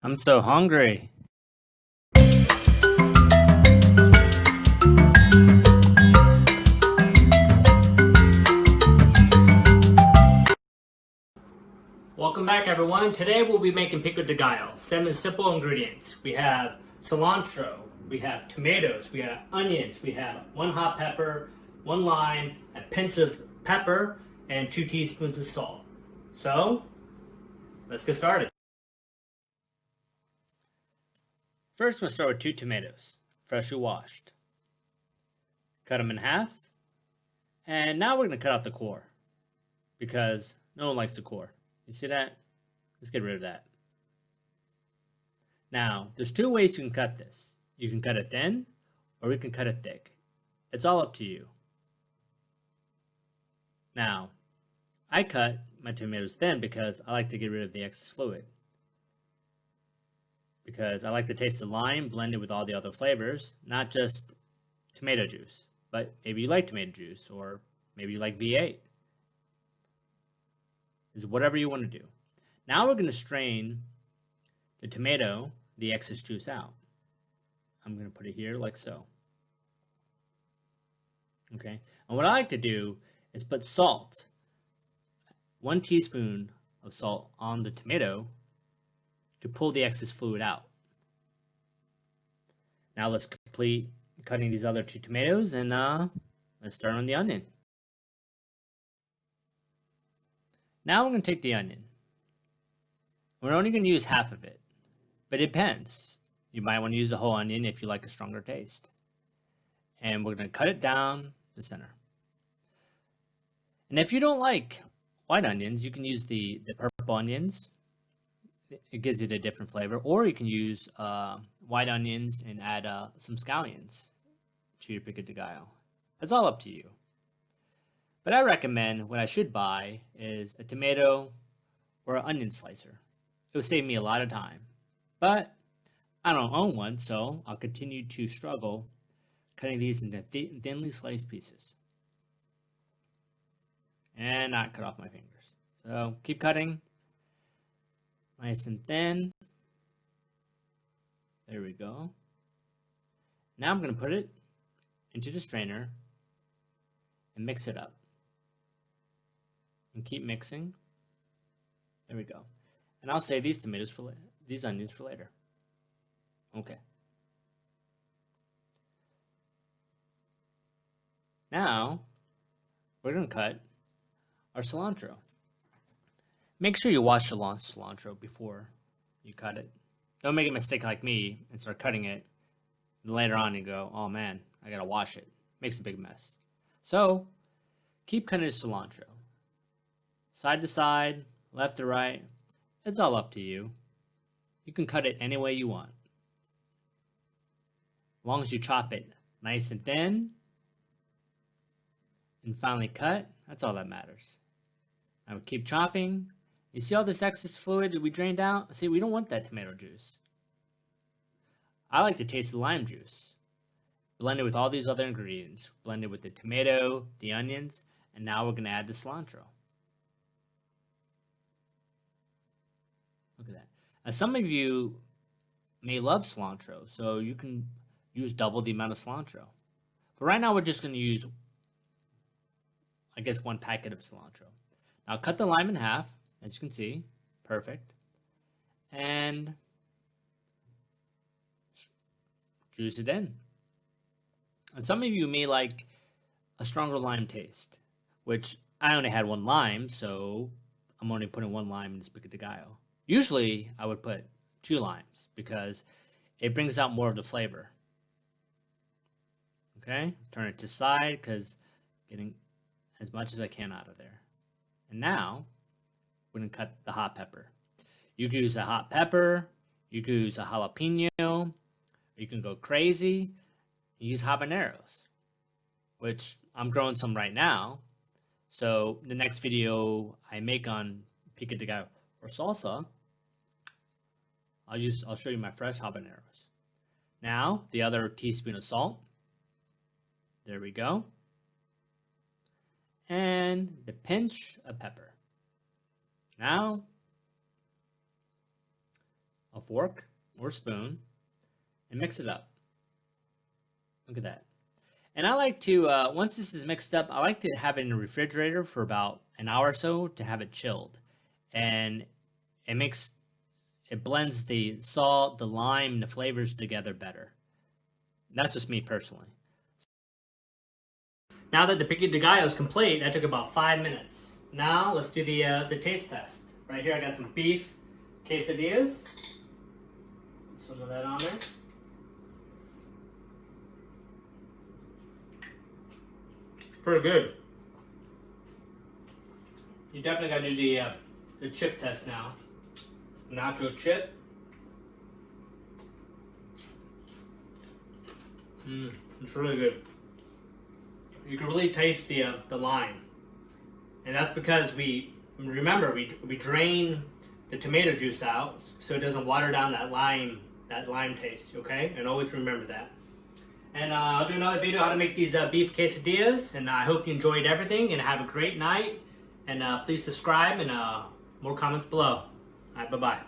I'm so hungry. Welcome back, everyone. Today we'll be making Pico de Gallo. 7 simple ingredients. We have cilantro, we have tomatoes, we have onions, we have 1 hot pepper, 1 lime, a pinch of pepper, and 2 teaspoons of salt. So, let's get started. First, we'll start with 2 tomatoes, freshly washed. Cut them in half. And now we're going to cut out the core, because no one likes the core. You see that? Let's get rid of that. Now, there's 2 ways you can cut this. You can cut it thin, or we can cut it thick. It's all up to you. Now, I cut my tomatoes thin because I like to get rid of the excess fluid. Because I like to taste the lime blended with all the other flavors, not just tomato juice. But maybe you like tomato juice, or maybe you like V8. Is whatever you want to do. Now we're going to strain the tomato, the excess juice out. I'm going to put it here like so. Okay. And what I like to do is put salt, 1 teaspoon of salt on the tomato to pull the excess fluid out. Now let's complete cutting these other 2 tomatoes, and let's start on the onion. Now we're going to take the onion. We're only going to use half of it, but it depends. You might want to use the whole onion if you like a stronger taste. And we're going to cut it down the center. And if you don't like white onions, you can use the purple onions. It gives it a different flavor. Or you can use white onions and add some scallions to your pico de gallo. That's all up to you. But I recommend what I should buy is a tomato or an onion slicer. It would save me a lot of time. But I don't own one, so I'll continue to struggle cutting these into thinly sliced pieces. And not cut off my fingers. So keep cutting. Nice and thin. There we go. Now I'm going to put it into the strainer and mix it up. And keep mixing. There we go. And I'll save these onions for later. Okay. Now, we're going to cut our cilantro. Make sure you wash the cilantro before you cut it. Don't make a mistake like me and start cutting it. And later on you go, oh man, I got to wash it. Makes a big mess. So, keep cutting the cilantro. Side to side, left to right, it's all up to you. You can cut it any way you want. As long as you chop it nice and thin and finally cut, that's all that matters. I would keep chopping. You see all this excess fluid that we drained out? See, we don't want that tomato juice. I like to taste the lime juice. Blended with all these other ingredients. Blended with the tomato, the onions, and now we're going to add the cilantro. Look at that. Now, some of you may love cilantro, so you can use double the amount of cilantro. But right now, we're just going to use, I guess, 1 packet of cilantro. Now, cut the lime in half, as you can see. Perfect. And juice it in. And some of you may like a stronger lime taste, which I only had 1 lime, so I'm only putting 1 lime in this pico de gallo. Usually, I would put 2 limes because it brings out more of the flavor. Okay, turn it to side because getting as much as I can out of there. And now, we're going to cut the hot pepper. You can use a hot pepper, you can use a jalapeno, or you can go crazy and use habaneros, which I'm growing some right now. So the next video I make on pico de gallo or salsa, I'll show you my fresh habaneros. Now, the other teaspoon of salt. There we go. And the pinch of pepper. Now, a fork or spoon and mix it up. Look at that. And I like to, once this is mixed up, I like to have it in the refrigerator for about an hour or so to have it chilled. And it makes, it blends the salt, the lime, and the flavors together better. That's just me personally. Now that the Pico de Gallo is complete, that took about 5 minutes. Now let's do the taste test. Right here I got some beef quesadillas. Some of that on there. Pretty good. You definitely gotta do the chip test now. Nacho chip. It's really good. You can really taste the lime, and that's because we drain the tomato juice out so it doesn't water down that lime taste. Okay, and always remember that. And I'll do another video how to make these beef quesadillas, and I hope you enjoyed everything and have a great night. And please subscribe and more comments below. All right, bye bye.